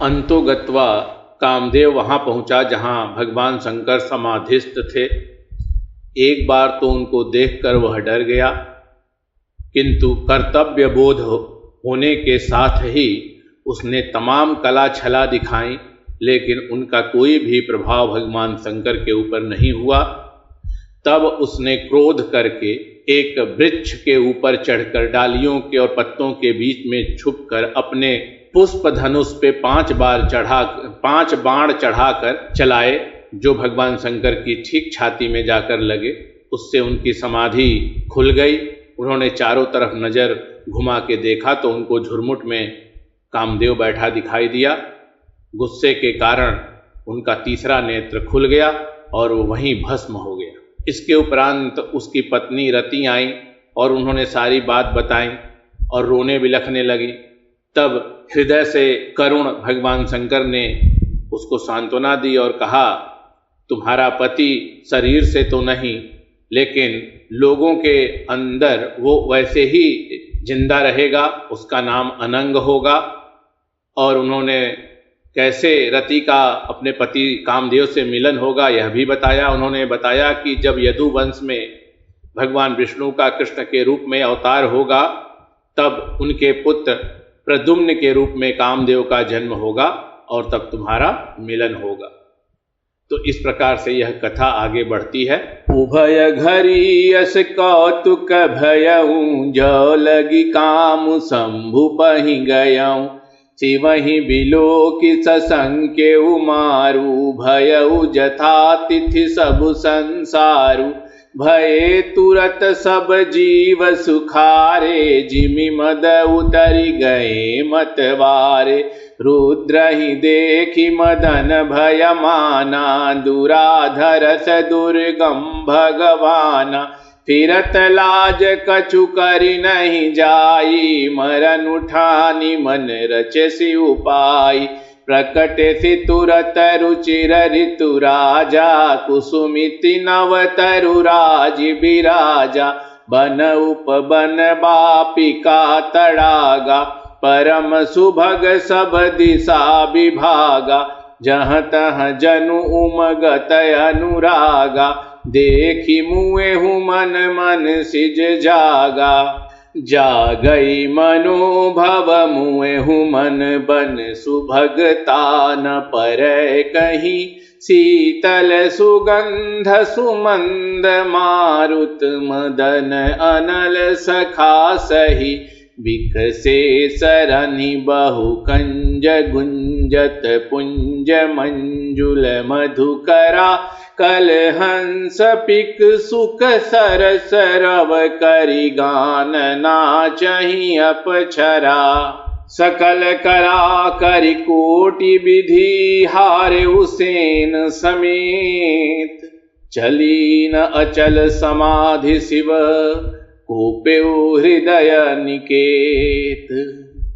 अंतो गत्वा कामदेव वहां पहुंचा जहां भगवान शंकर समाधिस्थ थे। एक बार तो उनको देखकर वह डर गया, किंतु कर्तव्य बोध होने के साथ ही उसने तमाम कला छला दिखाई, लेकिन उनका कोई भी प्रभाव भगवान शंकर के ऊपर नहीं हुआ। तब उसने क्रोध करके एक वृक्ष के ऊपर चढ़कर डालियों के और पत्तों के बीच में छुपकर अपने पुष्प धनुष पे 5 बाण चढ़ाकर चलाए, जो भगवान शंकर की ठीक छाती में जाकर लगे। उससे उनकी समाधि खुल गई। उन्होंने चारों तरफ नजर घुमा के देखा तो उनको झुरमुट में कामदेव बैठा दिखाई दिया। गुस्से के कारण उनका तीसरा नेत्र खुल गया और वो वहीं भस्म हो गया। इसके उपरांत उसकी पत्नी रति आई और उन्होंने सारी बात बताई और रोने बिलखने लगी। तब हृदय से करुण भगवान शंकर ने उसको सांत्वना दी और कहा, तुम्हारा पति शरीर से तो नहीं, लेकिन लोगों के अंदर वो वैसे ही जिंदा रहेगा, उसका नाम अनंग होगा। और उन्होंने कैसे रति का अपने पति कामदेव से मिलन होगा यह भी बताया। उन्होंने बताया कि जब यदु वंश में भगवान विष्णु का कृष्ण के रूप में अवतार होगा, तब उनके पुत्र प्रद्युम्न के रूप में कामदेव का जन्म होगा और तब तुम्हारा मिलन होगा। तो इस प्रकार से यह कथा आगे बढ़ती है। उभय घरी यस कौतुक भयऊं, जो लगी काम शंभु पहि गयऊं। शिवहि बिलोकि ससंके उमारू, भयऊ जथातिथि सबु संसारू। भये तुरत सब जीव सुखारे, जिमि मद उतरि गए मतवारे। रुद्र ही देखि मदन भय माना, दुराधरस दुर्गम भगवाना। फिरत लाज कछु करि नहीं जाई, मरन उठानी मन रचसि उपाय। प्रकट सि तुरत रुचिर ऋतु राजा, कुसुमिति नव तरु राज बिराजा। बन उपबन बापिका तड़ागा, परम सुभग सब दिशा विभागा। जहाँ तहाँ जनु उमगत अनुरागा, देखी मुए हूँ मन मन सिज जागा। जागई मनोभव मुए हूँ मन बन, सुभगता न परै कहीं। शीतल सुगंध सुमंद मारुत, मदन अनल सखा सही। विकसे सरनि बहु कंज गुंजत, पुंज मंजुल मधुकरा। कलहंस पिक सुख सरस रव, करि गान नाचहि अपछरा। सकल करा करि कोटि विधि, हारे उसेन समेत। चली न अचल समाधि शिव, कोपेउ हृदय निकेत।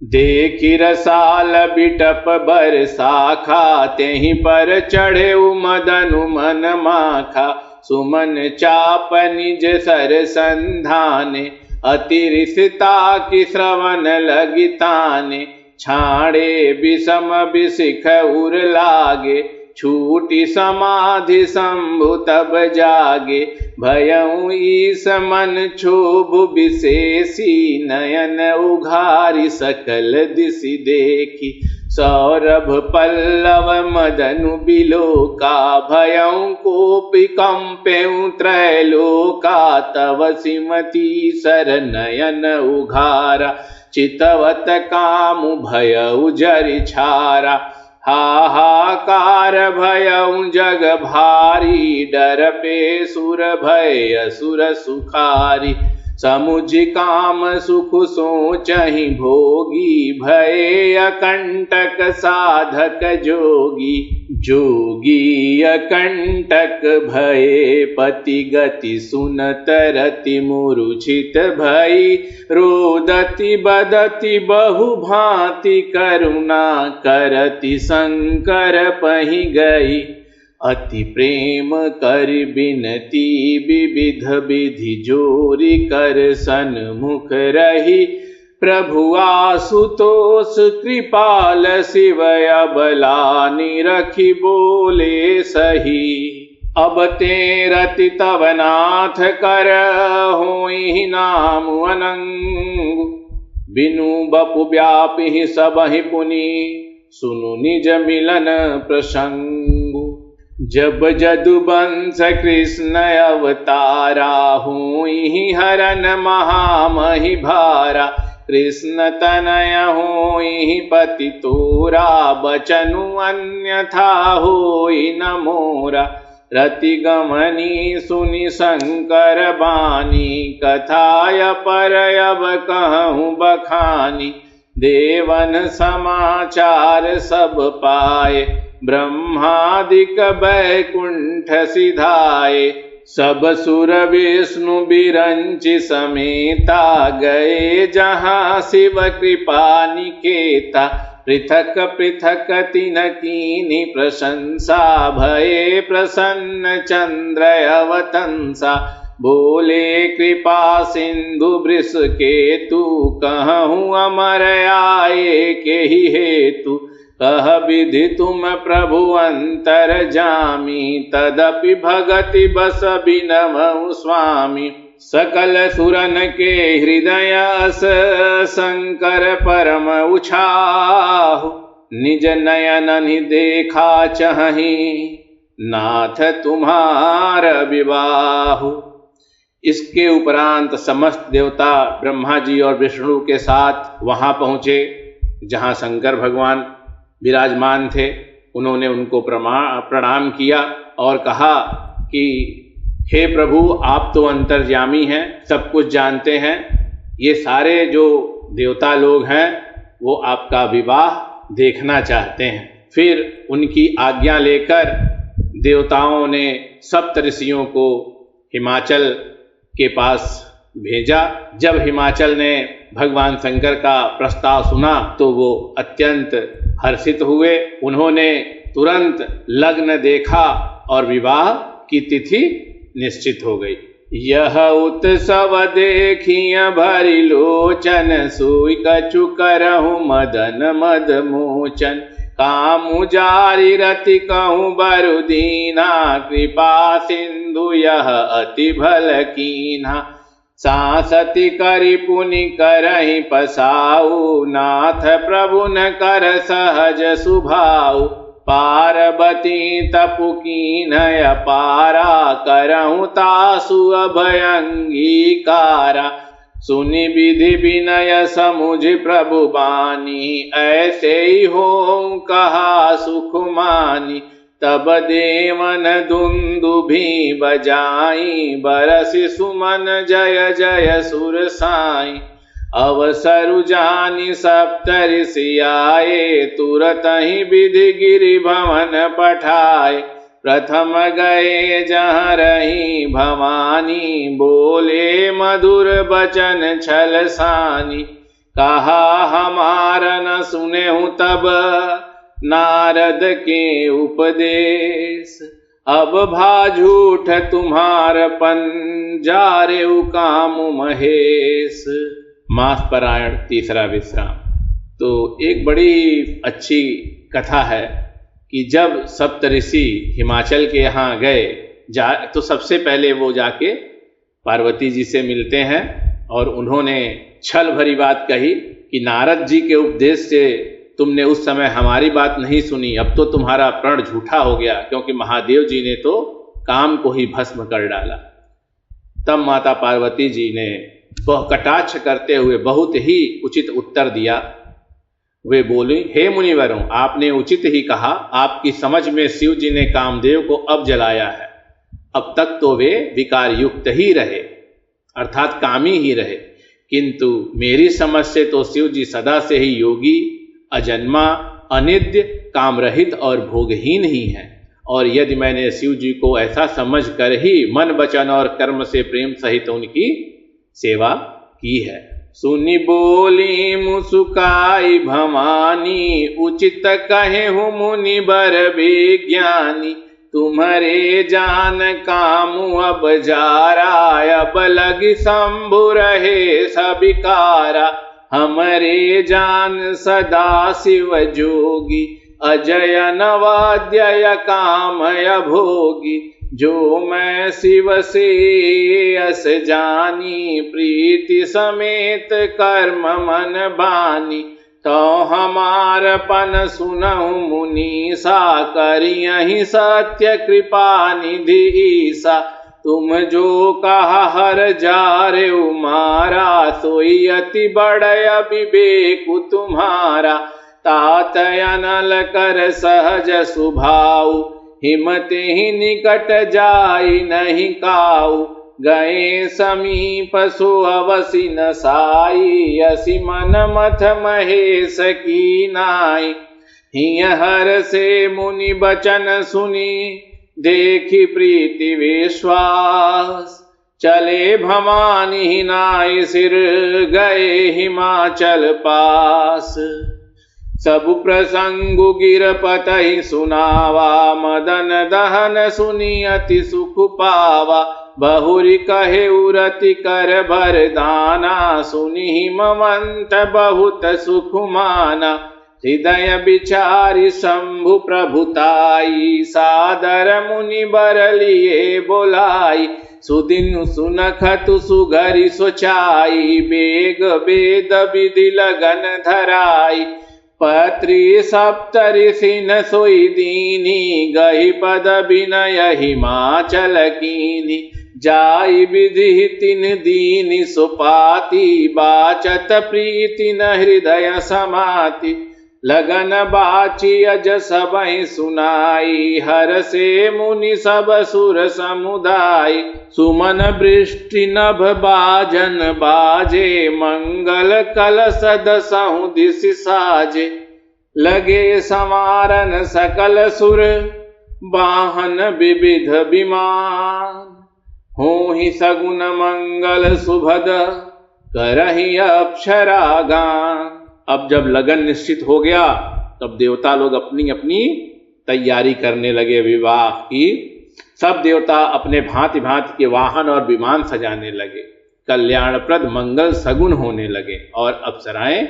देखि रसाल बिटप बर शाखा, तेहि पर चढ़े मदनु मन माखा। सुमन चाप निज सर संधाने, अतिरिसिता की श्रवण लगिताने। छाड़े विषम विशिख उर लागे, छूटी समाधि शंभु तब जागे। भयऊ ईस मन क्षोभ विशेषी, नयन उघारी सकल दिशि देखी। सौरभ पल्लव मदनु बिलोका, भयऊ कोपि कंपेउ त्रैलोका। तव सिमति सर नयन उघारा, चितवत कामु भयऊ जरि छारा। हाहाकार भयऊ जग भारी, डर पे सुर भय असुर सुखारी। समुझि काम सुख सोचहि भोगी, भय अकंटक साधक जोगी। जोगी अकंटक भये पति गति, सुनत रति मूर्छित भई। रोदति बदति बहु भांति, करुणा करति शंकर पहि गई। अति प्रेम कर बिनती विविध विधि, जोरी कर सन्मुख रही। प्रभु आशुतोष कृपाल शिव अबला निरखी बोले सही। अब ते रति तव नाथ कर होई नाम अनंग। बिनु बपु व्यापी सबहि पुनि सुनु निज मिलन प्रसंगु। जब जदुवंश कृष्ण अवतारा होई हरन महामहि भारा। कृष्ण तनय होई पति तोरा बचनु अन्यथा होई न मोरा। रति गमनी सुनि शंकर बानी कथाय पर अब कहूँ बखानी। देवन समाचार सब पाए ब्रह्मादिक बैकुंठ सिधाए। सब सुर विष्णु बिरंचि समेता गए जहाँ शिव कृपा निकेता। पृथक पृथक तिन कीनी प्रशंसा भये प्रसन्न चंद्र अवतंसा। बोले कृपा सिंधु वृष केतु कहूँ अमर आए के ही हेतु। कह विधि तुम प्रभु अंतर जामी तदपि भगति बस बिनमु स्वामी। सकल सुरन के हृदय अस शंकर परम उछाहु। निज नयन नि देखा चहि नाथ तुम्हार विवाहु। इसके उपरांत समस्त देवता ब्रह्मा जी और विष्णु के साथ वहां पहुंचे जहां शंकर भगवान विराजमान थे। उन्होंने उनको प्रणाम किया और कहा कि हे प्रभु, आप तो अंतर्यामी हैं, सब कुछ जानते हैं। ये सारे जो देवता लोग हैं वो आपका विवाह देखना चाहते हैं। फिर उनकी आज्ञा लेकर देवताओं ने सप्त ऋषियों को हिमाचल के पास भेजा। जब हिमाचल ने भगवान शंकर का प्रस्ताव सुना तो वो अत्यंत हर्षित हुए। उन्होंने तुरंत लग्न देखा और विवाह की तिथि निश्चित हो गई। यह उत्सव देखिय भरि लोचन सोई कछु करहु मदन मद मोचन। कामु जारी रति कहूँ बरु दीना कृपा सिंधु यह अति भल कीन्हा। सांसति करि पुनि करहि पसाऊ नाथ प्रभु न कर सहज सुभाऊ। पार्वती तपु कीन्हय पारा करहु तासु अभयंगीकारा। सुनि विधि विनय समुझ प्रभु बानी ऐसे ही हो कहा सुख मानी। तब देवन दुंदुभि बजाई बरसि सुमन जय जय सुर साई। अवसरु जानि सप्तऋषि आए तुरत ही विधि गिरि भवन पठाए। प्रथम गए जहाँ रही भवानी बोले मधुर बचन छल सानी। कहा हमार न सुने हूँ तब नारद के उपदेश। अब भा झूठ तुम्हार पंजारे काम महेश। मास परायण तीसरा विश्राम। तो एक बड़ी अच्छी कथा है कि जब सप्तऋषि हिमाचल के यहाँ गए तो सबसे पहले वो जाके पार्वती जी से मिलते हैं और उन्होंने छल भरी बात कही कि नारद जी के उपदेश से तुमने उस समय हमारी बात नहीं सुनी। अब तो तुम्हारा प्रण झूठा हो गया क्योंकि महादेव जी ने तो काम को ही भस्म कर डाला। तब माता पार्वती जी ने वह कटाक्ष करते हुए बहुत ही उचित उत्तर दिया। वे बोली, हे मुनिवरों, आपने उचित ही कहा। आपकी समझ में शिव जी ने कामदेव को अब जलाया है। अब तक तो वे विकार युक्त ही रहे अर्थात कामी ही रहे, किंतु मेरी समझ से तो शिव जी सदा से ही योगी, अजन्मा, अनित्य, कामरहित और भोगहीन ही हैं। और यदि मैंने शिव जी को ऐसा समझ कर ही मन वचन और कर्म से प्रेम सहित उनकी सेवा की है। सुनि बोली मुसुकाई भवानी उचित कहे हूँ मुनि बर विज्ञानी। तुम्हारे जान कामु अब जारा अब लगी शंभु रहे सबिकारा। हमरे जान सदा शिव जोगी, अजय नवाद्य कामय भोगी। जो मैं शिव से अस जानी, प्रीति समेत कर्म मन बानी। तो हमार पन सुनहु मुनीसा, करियहि सत्य कृपा निधि ईसा। तुम जो कहा हर जारे उमारा, सोई अति बड़य विवेक तुम्हारा। तात अनल कर सहज सुभाऊ, हिमते ही निकट जाई नहीं काऊ। गए समीप सो अवसि न साई, असी मन मथ महेश की नाई। हिय हर से मुनि बचन सुनी, देखी प्रीति विश्वास। चले भवानी नाई सिर, गए हिमाचल पास। सब प्रसंगु गिरपतहि सुनावा, मदन दहन सुनी अति सुख पावा। बहुरी कहे उरति कर बरदाना, सुनि हिमवंत बहुत सुख माना। हृदय विचारी शंभु प्रभुताई, सादर मुनि बर लिए बोलाई। सुदिन सुनखतु सुघरि सोचाई, बेग वेद विधि लगन धराई। पत्री सप्तऋषि न सोई दीनी, गही पद विनय हिमाचल कीनी। जाई विधि तिन दीनि सुपाति, बाचत प्रीति न हृदय समाति। लगन बाची अज सबहि सुनाई, हर से मुनि सब सुर समुदाय। सुमन वृष्टि नभ बाजन बाजे, मंगल कलश दसहु दिस साजे। लगे समारन सकल सुर, वाहन विविध विमान। हो ही सगुन मंगल सुभद, करहि अप्सरा गान। अब जब लगन निश्चित हो गया, तब देवता लोग अपनी अपनी तैयारी करने लगे विवाह की। सब देवता अपने भांति भांति के वाहन और विमान सजाने लगे। कल्याणप्रद मंगल सगुन होने लगे और अप्सराएं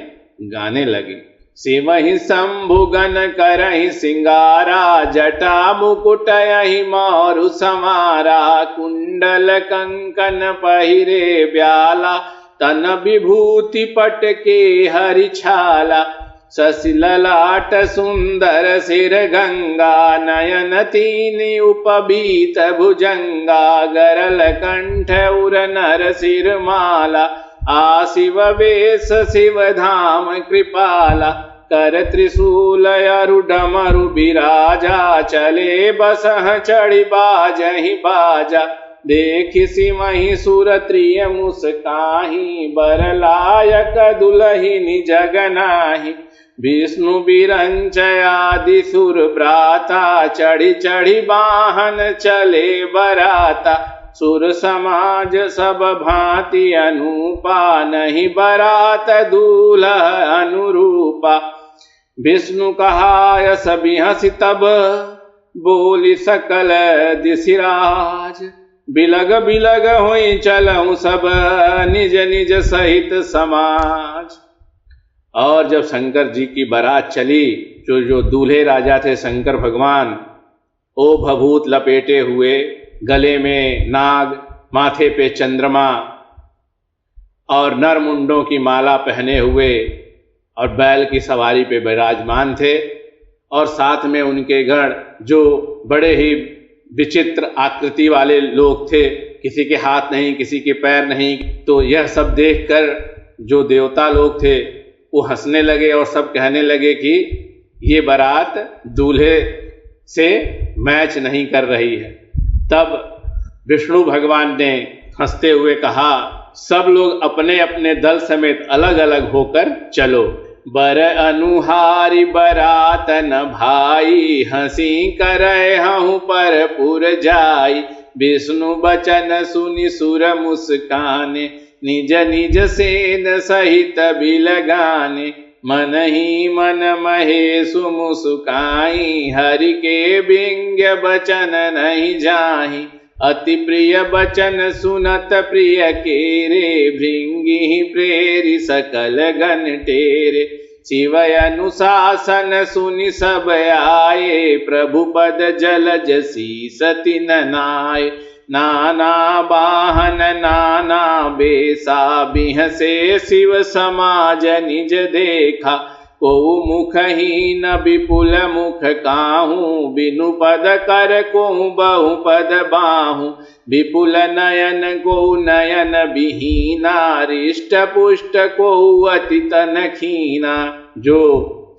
गाने लगी। सेवहि शंभु गण करहि सिंगारा, जटा मुकुट यहि मारु समारा। कुंडल कंकन पहिरे ब्याला, तन विभूति पट के हरि छाला। शशि ललाट सुंदर सिर गंगा, नयन तीन उपबीत भुजंगा। गरल कंठ उर नर सिर माला, आशिव वेश शिव धाम कृपाला। कर त्रिशूल अरु डमरु बिराजा, चले बसह चढ़ी बाजहि बाजा। देखि सिमहि सुर त्रिय मुस्काहि, बर लायक दुलहिनि जगनाहि। विष्णु बिरंच आदि सुर भ्राता, चढ़ी चढ़ी वाहन चले बराता। सुर समाज सब भांति अनुपा, नहीं बरात दूल्ह अनुरूपा। विष्णु कहा सभी हंसी तब, बोली सकल दिशिराज। बिलग बिलग होई चलऊं सब, निज निज सहित समाज। और जब शंकर जी की बारात चली, जो दूल्हे राजा थे शंकर भगवान, ओ भभूत लपेटे हुए, गले में नाग, माथे पे चंद्रमा और नर मुंडों की माला पहने हुए और बैल की सवारी पे विराजमान थे। और साथ में उनके गण जो बड़े ही विचित्र आकृति वाले लोग थे, किसी के हाथ नहीं, किसी के पैर नहीं। तो यह सब देखकर जो देवता लोग थे वो हंसने लगे और सब कहने लगे कि ये बारात दूल्हे से मैच नहीं कर रही है। तब विष्णु भगवान ने हंसते हुए कहा, सब लोग अपने अपने दल समेत अलग अलग होकर चलो। बर अनुहारी बरात न भाई, हंसी करे हूँ पर पुर जाई। विष्णु बचन सुनि सुर मुस्काने, निज निज सेन सहित बिलगाने। मन ही मन महेशु मुस्काई, हरि के व्यंग्य बचन नहीं जाहि। अति प्रिय बचन सुनत प्रिय केरे, भृंगी प्रेरि सकल गण टेरे। शिव अनुशासन सुनि सब आए, प्रभु पद जलज शीस तिन नाय। नाना वाहन नाना बेसा, बिहसे शिव समाज निज देखा। को मुखहीन विपुल मुख काहू, बिनु पद कर को बहु पद बाहू। विपुल नयन को नयन विहीना, रिष्ट पुष्ट को अति तन खीना। जो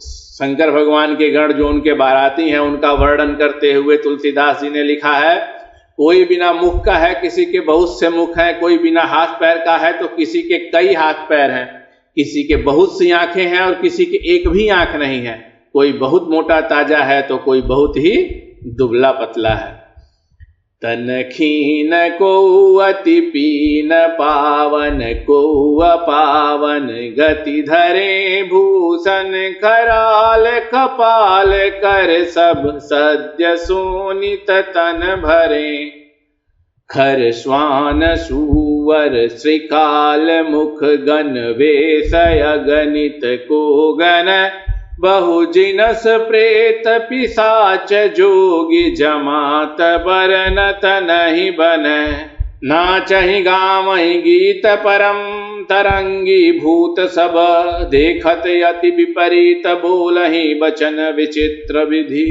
शंकर भगवान के गण जो उनके बाराती हैं, उनका वर्णन करते हुए तुलसीदास जी ने लिखा है, कोई बिना मुख का है, किसी के बहुत से मुख हैं। कोई बिना हाथ पैर का है तो किसी के कई हाथ पैर हैं। किसी के बहुत सी आंखें हैं और किसी के एक भी आंख नहीं है। कोई बहुत मोटा ताजा है तो कोई बहुत ही दुबला पतला है। तन खीन को अति पीन, पावन को अपावन। गति धरे भूषण कराल, कपाल कर सब सद्य सोनित तन भरे। खर श्वान सुवर श्रीकाल, मुख गण वेशय गणित को गण। बहु जिनस प्रेत पिशाच, जोगी जमात बरनत नहीं बन। नाचहि गावहि गीत परम, तरंगी भूत सब। देखत अति विपरीत, बोलहि वचन विचित्र विधि।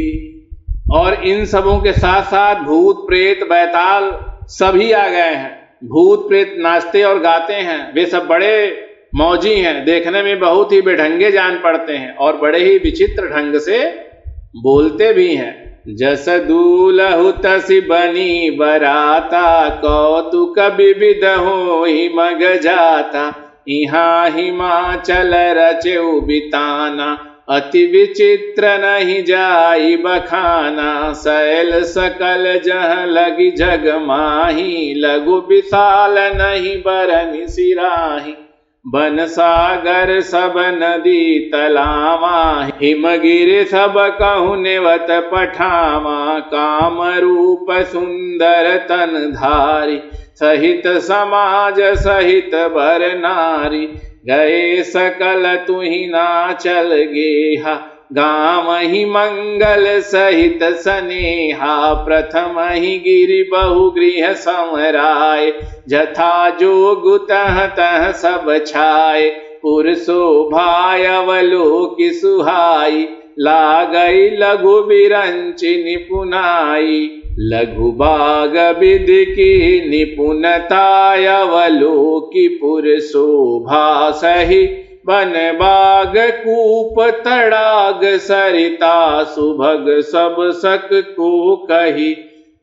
और इन सबों के साथ साथ भूत प्रेत बैताल सभी आ गए हैं। भूत प्रेत नाचते और गाते हैं। वे सब बड़े मौजी हैं, देखने में बहुत ही बेढंगे जान पड़ते हैं और बड़े ही विचित्र ढंग से बोलते भी हैं। जस दूलहु तसि बनी बराता, कौतुक विविध होहि मग जाता। इहाँ हिमाचल रचेउ बिताना, अति विचित्र नहीं जाई बखाना। शैल सकल जह लगी जग माही, लघु विशाल नहीं बरनि सिराही। बन सागर सब नदी तलावा, हिमगिरि सब कहु नेवत पठावा। काम रूप सुंदर तन धारी, सहित समाज सहित बर नारी। गए सकल तुहि नाचल गेहा, गाम ही मंगल सहित सनेहा। प्रथम ही गिरि बहु गृह समराय, जथा जोग तह तह सब छाय। पुर शोभाय अवलोकि सुहाई, लागई लघु बिरंचि निपुनाई। लघु बाग विधि की निपुणताय, अवलोकि पुर शोभा सही। बन बाग कूप तड़ाग, सरिता सुभग सब सक को कही।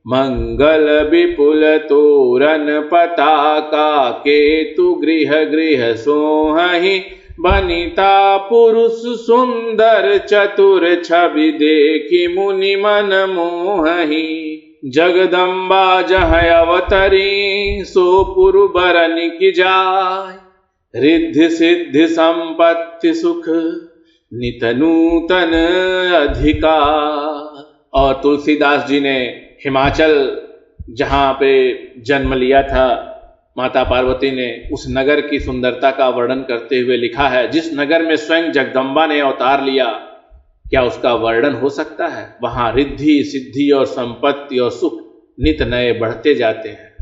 मंगल विपुल तोरण पताका, केतु गृह गृह सोहहि। बनिता पुरुष सुंदर चतुर, छवि देखि मुनि मन मोहहि। जगदम्बा जह अवतरी, सो पुरु बरनि की जाय। रिद्धि सिद्धि संपत्ति सुख, नित नूतन अधिकार। और तुलसीदास जी ने हिमाचल जहाँ पे जन्म लिया था माता पार्वती ने, उस नगर की सुंदरता का वर्णन करते हुए लिखा है, जिस नगर में स्वयं जगदम्बा ने अवतार लिया, क्या उसका वर्णन हो सकता है। वहां रिद्धि सिद्धि और संपत्ति और सुख नित नए बढ़ते जाते हैं।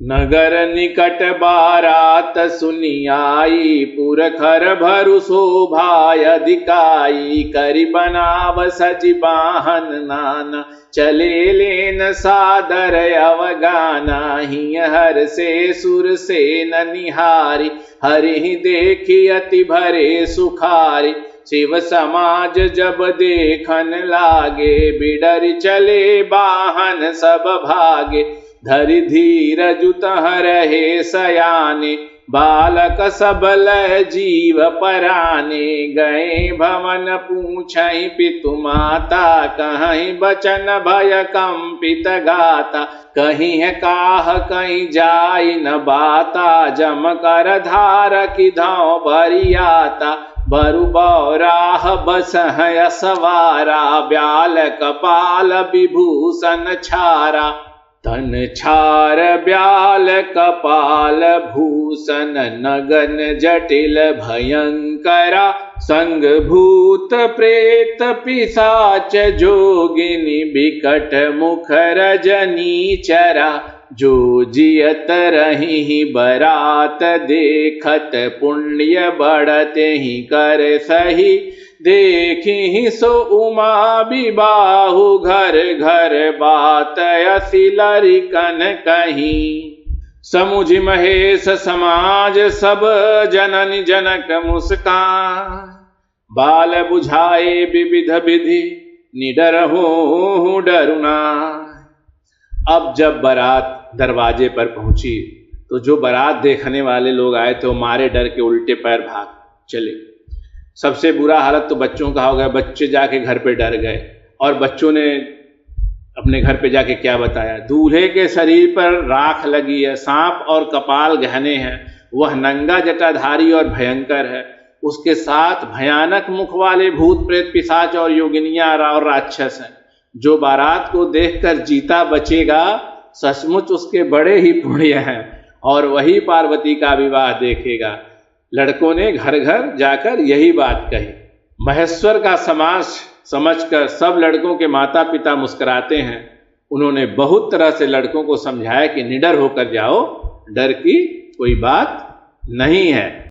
नगर निकट बारात सुनी आई, पुरखर भरु शोभाय अधिकाई। करि बनाव सजि वाहन नाना, चले लेन सादर अवगाना। हिय हर से सुर से न निहारी, हरि देखी अति भरे सुखारी। शिव समाज जब देखन लागे, बिडर चले वाहन सब भागे। धरि धीरजु तह रहे सयाने, बालक सबल जीव पराने। गए भवन पूछहि पितु माता, कहीं बचन भय कंपित गाता। कहीं है काह कहीं जाई न बाता, जम कर धार की धाव बरियाता। बरु बौराह बस है सवारा, ब्याल कपाल विभूषण छारा। तन छार ब्याल कपाल भूषण नगन जटिल भयंकरा संग भूत प्रेत पिशाच जोगिनी बिकट मुख रजनी चरा जो जियत रही बरात देखत पुण्य बढ़ते ही कर सही देखी सो उमा विबाहु घर घर बात असिलरिकन कहीं समुझ महेश समाज सब जनन जनक मुस्कान बाल बुझाए विविध विधि निडर हो डरुना। अब जब बारात दरवाजे पर पहुंची तो जो बारात देखने वाले लोग आए थे वो मारे डर के उल्टे पैर भाग चले। सबसे बुरा हालत तो बच्चों का हो गया, बच्चे जाके घर पे डर गए और बच्चों ने अपने घर पे जाके क्या बताया, दूल्हे के शरीर पर राख लगी है, सांप और कपाल गहने हैं, वह नंगा जटाधारी और भयंकर है, उसके साथ भयानक मुख वाले भूत प्रेत पिशाच और योगिनियां और राक्षस हैं। जो बारात को देखकर जीता बचेगा सचमुच उसके बड़े ही पुण्य हैं और वही पार्वती का विवाह देखेगा। लड़कों ने घर घर जाकर यही बात कही। महेश्वर का समाज समझकर सब लड़कों के माता पिता मुस्कुराते हैं। उन्होंने बहुत तरह से लड़कों को समझाया कि निडर होकर जाओ, डर की कोई बात नहीं है।